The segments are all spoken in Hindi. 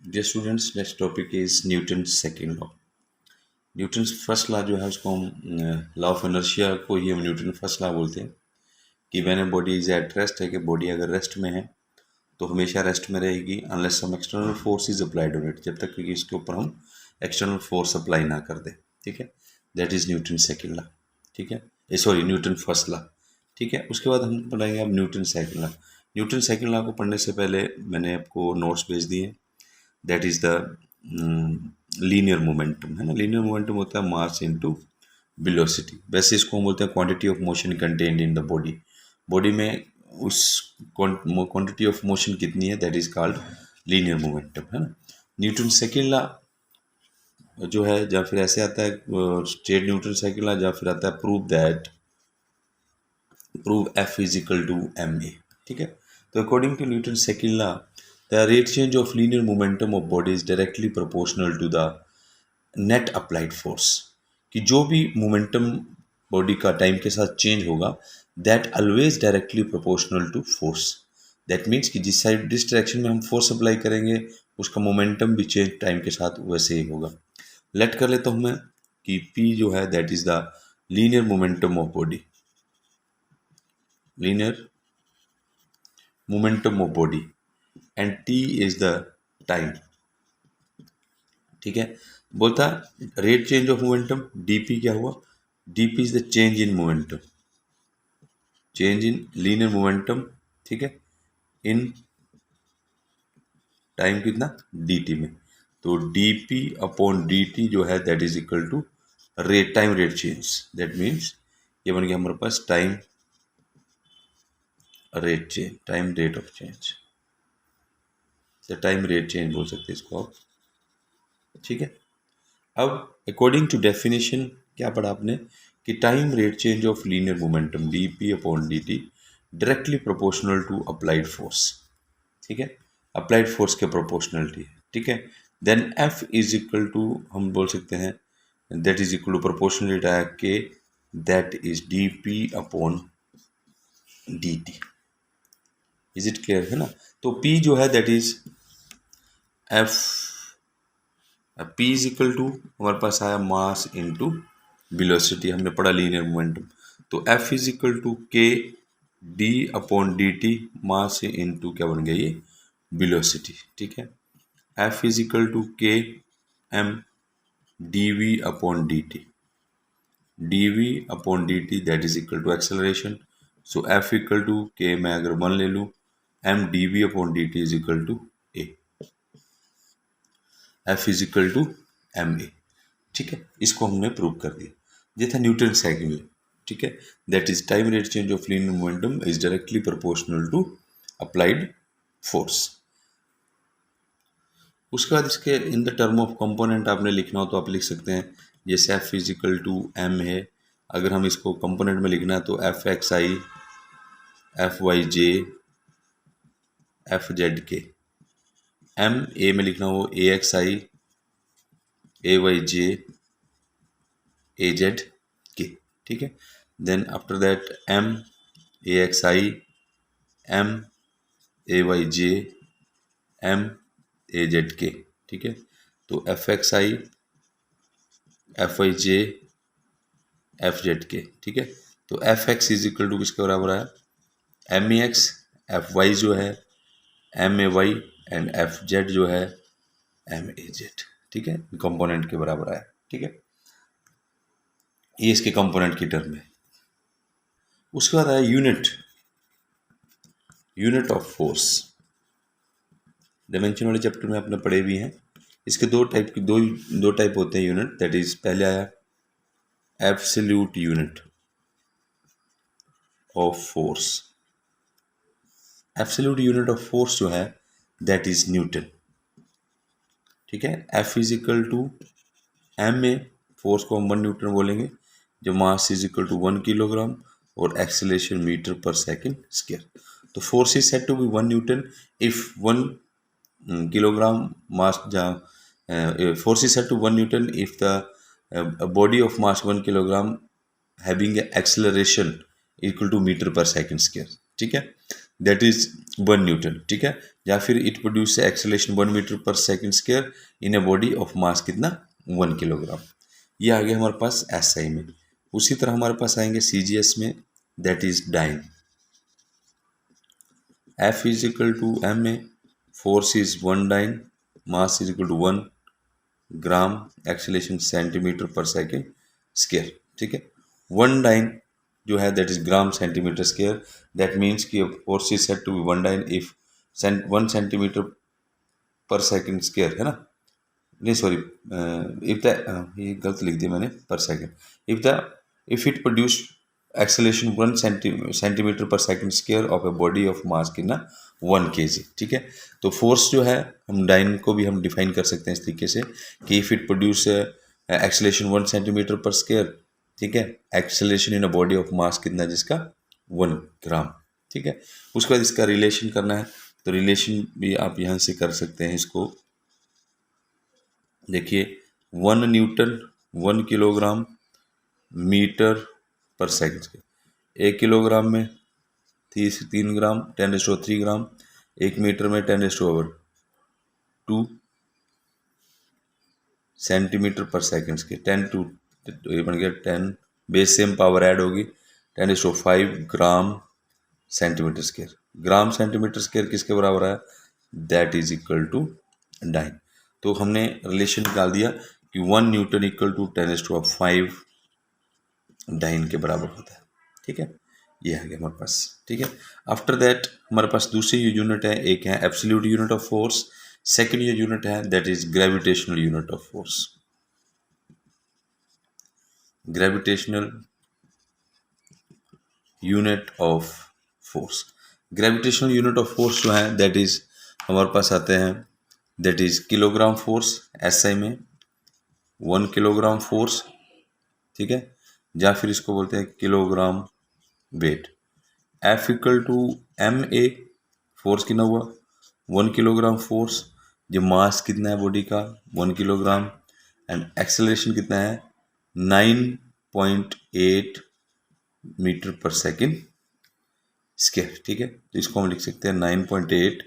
Dear students, next topic is Newton's second law. Newton first law जो है उसको हम लॉ ऑफ इनर्शिया को ही हम न्यूटन फर्स्ट लॉ बोलते हैं कि when a body is at rest है कि बॉडी अगर रेस्ट में है तो हमेशा रेस्ट में रहेगी unless some external force is applied on it, जब तक कि इसके ऊपर हम एक्सटर्नल फोर्स अप्लाई ना कर दें। ठीक है, that is Newton second law. ठीक है, सॉरी न्यूटन फर्स्ट लॉ। ठीक है, उसके बाद हम पढ़ेंगे अब Newton second law. Newton second law को पढ़ने से पहले मैंने आपको नोट्स भेज दिए। That is the linear momentum, है ना। लीनियर मोमेंटम होता है मास इनटू वेलोसिटी। वैसे इसको हम बोलते हैं quantity of motion contained in the body. Body में उस क्वांटिटी ऑफ मोशन कितनी है, that is called linear momentum, है ना। न्यूटन सेकेंड लॉ जो है, या फिर ऐसे आता है स्टेट न्यूटन सेकेंड लॉ, या फिर आता है prove F is equal to M A. ठीक है, तो according to Newton second law the rate change of linear momentum of body is directly proportional to the net applied force। कि जो भी मोमेंटम बॉडी का टाइम के साथ चेंज होगा that always directly proportional to force. That means कि जिस साइड जिस डायरेक्शन में हम फोर्स अप्लाई करेंगे उसका मोमेंटम भी चेंज टाइम के साथ वैसे ही होगा। लेट कर लेता हूँ मैं कि P जो है that is the linear momentum of body, linear momentum of body and T is the time. ठीक है, बोलता rate change of momentum dp क्या हुआ, dp is the change in momentum, change in linear momentum. ठीक है, इन टाइम कितना dt में, तो dp अपॉन dt जो है that is equal to rate time rate change. That means ये बन गया हमारे पास time rate change, time rate of change, time rate change बोल सकते हैं इसको आप। ठीक है, अब अकॉर्डिंग टू डेफिनेशन क्या पढ़ा आपने कि time rate change of linear momentum dp upon dt directly proportional to applied force. ठीक है, अप्लाइड फोर्स के प्रोपोर्शनलिटी है। ठीक है, then f is equal to हम बोल सकते हैं that is equal to proportionality है के that is dp upon dt। Is it clear, है ना। तो p जो है that is f, P is equal to हमारे पास आया मास इनटू वेलोसिटी, हमने पढ़ा लीनियर मोमेंटम। तो F is equal to K D upon D T, mass into क्या बन गया ये वेलोसिटी। ठीक है, F is equal to K M D V upon D T, D V upon D T that is equal to acceleration. So F equal to K मैं अगर 1 ले लूँ, M D V upon D T is equal to A, F is equal to M A. ठीक है, इसको हमने प्रूव कर दिया। ये था न्यूटन सेकेंड लॉ। ठीक है, that is time rate change of linear momentum is directly proportional to applied force. उसके बाद इसके in the term of component आपने लिखना हो तो आप लिख सकते हैं, जैसे F is equal to M है, अगर हम इसको कंपोनेंट में लिखना है तो F X I, F Y J, F Z K. M A में लिखना हो A X I, A Y J, A Z K. ठीक है, then after that M A X I, M A Y J, M A Z K. ठीक है, तो F X I, F Y J, F Z K. ठीक है, तो F X is equal to किसके बराबर है, M A X, F Y जो है M A Y, and F Z जो है एम ए जेड। ठीक है, कंपोनेंट के बराबर आया। ठीक है, ये इसके कंपोनेंट की टर्म है। उसके बाद आया unit, unit of force. Dimension वाले चैप्टर में आपने पढ़े भी हैं। इसके दो टाइप होते हैं यूनिट। दैट इज पहले आया absolute unit of force. Absolute unit of force जो है दैट इज न्यूटन। ठीक है, F is equal to M में फोर्स को हम 1 न्यूटन बोलेंगे, जो mass is equal to 1 kilogram और एक्सेलरेशन मीटर पर सेकेंड स्क्वायर। तो force is said to be 1 newton if 1 kilogram mass, force is set to 1 Newton if the body of mass 1 kilogram having a acceleration equal to meter per second square। ठीक है, दैट इज 1 न्यूटन, ठीक है। या फिर इट प्रोड्यूस एक्सेलरेशन 1 मीटर पर second square in a body of mass कितना 1 किलोग्राम। ये आ गया हमारे पास एसआई में। उसी तरह हमारे पास आएंगे सीजीएस में, that is dyne. F is equal to M में, force is 1 dyne, mass is equal to 1 gram, acceleration centimetre per second square, ठीक है। 1 डाइन जो है that is gram centimetre square, that means कि force is said to be 1 dyne if 1 centimetre per second square, है ना, नहीं सॉरी, इफ द ये गलत लिख दिया मैंने, per second. If it produce acceleration 1 centimetre per second square of a body of mass कितना 1 kg, ठीक है। तो फोर्स जो है हम डाइन को भी हम डिफाइन कर सकते हैं इस तरीके से कि if it produce acceleration 1 centimetre पर स्क्वायर, ठीक है, acceleration in a body of mass कितना जिसका 1 ग्राम, ठीक है। उसके बाद इसका रिलेशन करना है, तो रिलेशन भी आप यहाँ से कर सकते हैं इसको। देखिए 1 न्यूटन 1 किलोग्राम मीटर पर सेकेंड, 1 किलोग्राम में 3 ग्राम 10⁻³ ग्राम, 1 मीटर में 10⁻² सेंटीमीटर पर सेकेंड के 10 टू, ये बन गया 10, बेस सेम पावर ऐड होगी, 10⁻5 gram centimetre square. Gram centimetre square किसके बराबर है, that is equal to dyne. तो हमने रिलेशन निकाल दिया कि 1 न्यूटन इक्वल टू 10⁻5 डाइन के बराबर होता है, ठीक है। ये आ गया हमारे पास, ठीक है। आफ्टर दैट हमारे पास दूसरी यूनिट है, एक है absolute unit of force, second unit है that is gravitational unit of force. Gravitational unit of force, gravitational unit of force जो है दैट इज हमारे पास आते हैं, that is kilogram force SI में, 1 किलोग्राम फोर्स, ठीक है, या फिर इसको बोलते हैं kilogram weight. F equal to M A, force कितना हुआ 1 किलोग्राम फोर्स, जो मास कितना है बॉडी का 1 किलोग्राम, एंड एक्सेलरेशन कितना है 9.8 मीटर पर सेकेंड स्क्वायर, ठीक है। तो इसको हम लिख सकते हैं 9.8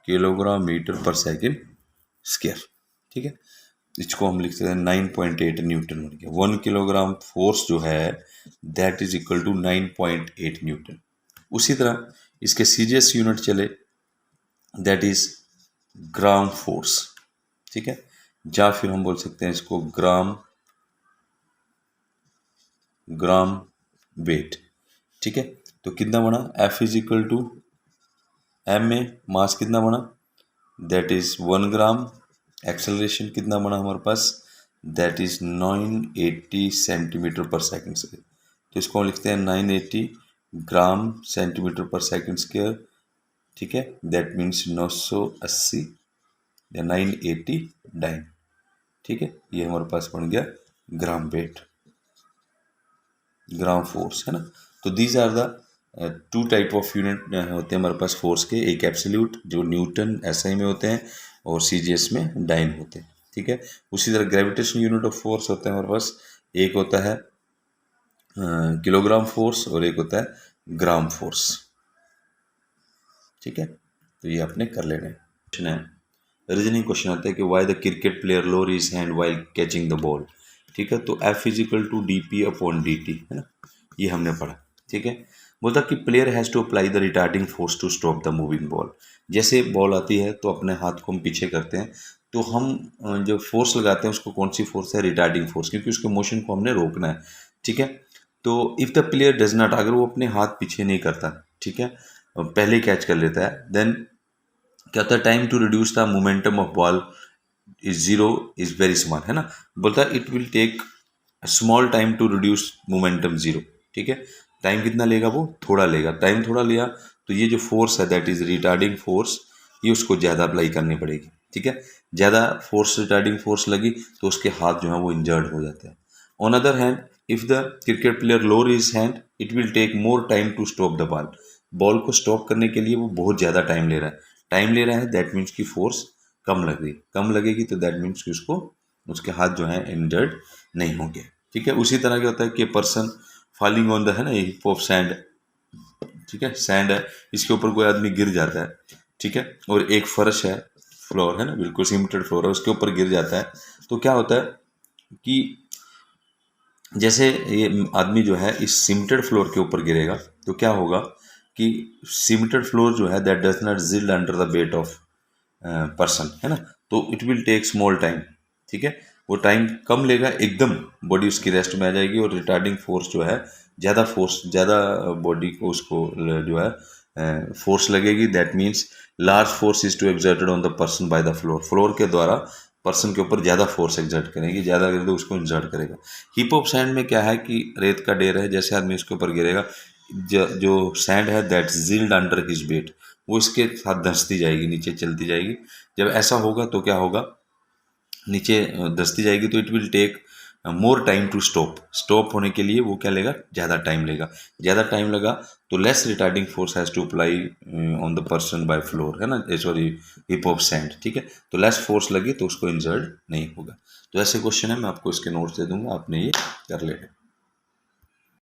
किलोग्राम मीटर पर सेकेंड स्क्वायर, ठीक है। इसको हम लिख सकते हैं 9.8 न्यूटन बन गया। 1 किलोग्राम फोर्स जो है that is equal to 9.8 newton. उसी तरह इसके सीजीएस यूनिट चले, दैट इज ग्राम फोर्स, ठीक है, या फिर हम बोल सकते हैं इसको ग्राम वेट, ठीक है। तो कितना बना, F is equal to M में मास कितना बना, दैट इज 1 ग्राम, एक्सेलरेशन कितना बना हमारे पास, that is 980 centimetre per second square. तो इसको हम लिखते हैं 980 gram centimetre per second square, ठीक है, दैट मीन्स 980 या 980 डाइन, ठीक है। ये हमारे पास बन गया ग्राम वेट, ग्राम फोर्स, है ना। तो these are the 2 type of unit होते हैं हमारे पास फोर्स के, एक एब्सोल्यूट जो न्यूटन एसआई में होते हैं और सीजीएस में डाइन होते हैं, ठीक है। उसी तरह ग्रेविटेशनल यूनिट ऑफ फोर्स होते हैं हमारे पास, एक होता है किलोग्राम फोर्स और एक होता है ग्राम फोर्स, ठीक है। तो ये आपने कर लेना है। क्वेश्चन है, रीजनिंग क्वेश्चन आता है कि why the cricket player lower his hand while catching the ball, ठीक है। तो F is equal to D P upon D T, है ना, ये हमने पढ़ा, ठीक है। बोलता कि player has to apply the retarding force to stop the moving ball. जैसे बॉल आती है तो अपने हाथ को हम पीछे करते हैं, तो हम जो फोर्स लगाते हैं उसको कौन सी फोर्स है, रिटार्डिंग फोर्स, क्योंकि उसके मोशन को हमने रोकना है, ठीक है। तो if the player does not, अगर वो अपने हाथ पीछे नहीं करता, ठीक है, पहले कैच कर लेता है, देन क्या होता है, time to reduce the momentum of ball is zero is very small, है ना। बोलता है it will take small time to reduce momentum zero, ठीक है। टाइम कितना लेगा, वो थोड़ा लेगा, टाइम थोड़ा लिया तो ये जो फोर्स है दैट इज रिटार्डिंग फोर्स, ये उसको ज़्यादा अप्लाई करनी पड़ेगी, ठीक है। ज़्यादा फोर्स रिटार्डिंग फोर्स लगी तो उसके हाथ जो है वो इंजर्ड हो जाते हैं। On other hand if the cricket player lower his hand it will take more time to stop the ball, ball को स्टॉप करने के लिए वो बहुत ज़्यादा टाइम ले रहा है, दैट मीन्स की फोर्स कम लगेगी तो दैट मीन्स कि उसके हाथ जो है इंजर्ड नहीं होंगे, ठीक है। उसी तरह क्या होता है कि पर्सन फॉलिंग ऑन द, है ना, हिप ऑफ सैंड, ठीक है, सैंड है, इसके ऊपर कोई आदमी गिर जाता है, ठीक है, और एक फर्श है, फ्लोर है ना, बिल्कुल सीमेंटेड फ्लोर है, उसके ऊपर गिर जाता है, तो क्या होता है कि जैसे ये आदमी जो है इस सीमेंटेड फ्लोर के ऊपर गिरेगा तो क्या होगा कि सीमेंटेड फ्लोर जो है that does not yield under the weight of person, है ना, तो it will take small time, ठीक है, वो टाइम कम लेगा, एकदम बॉडी उसकी रेस्ट में आ जाएगी, और रिटार्डिंग फोर्स जो है ज़्यादा बॉडी को उसको जो है फोर्स लगेगी, that means large force is to exerted on the person by the floor, floor के द्वारा पर्सन के ऊपर ज़्यादा फोर्स एक्सर्ट करेगी, ज़्यादा करे तो उसको इंसर्ट करेगा। हीप ऑफ सैंड में क्या है कि रेत का ढेर है, जैसे आदमी उसके ऊपर गिरेगा, जो सैंड है दैट जिल्ड अंडर हिज वेट, वो इसके साथ धंसती जाएगी, नीचे चलती जाएगी। जब ऐसा होगा तो क्या होगा, नीचे धंसती जाएगी तो it will take more time to stop होने के लिए वो क्या लेगा, ज़्यादा टाइम लेगा, ज़्यादा टाइम लगा तो less retarding force has to apply on the person by floor, है ना, सॉरी हिप ऑफ सैंड, ठीक है, तो लेस फोर्स लगी तो उसको इंजर्ड नहीं होगा। तो ऐसे क्वेश्चन है, मैं आपको इसके नोट्स दे दूंगा, आपने ये कर लेना।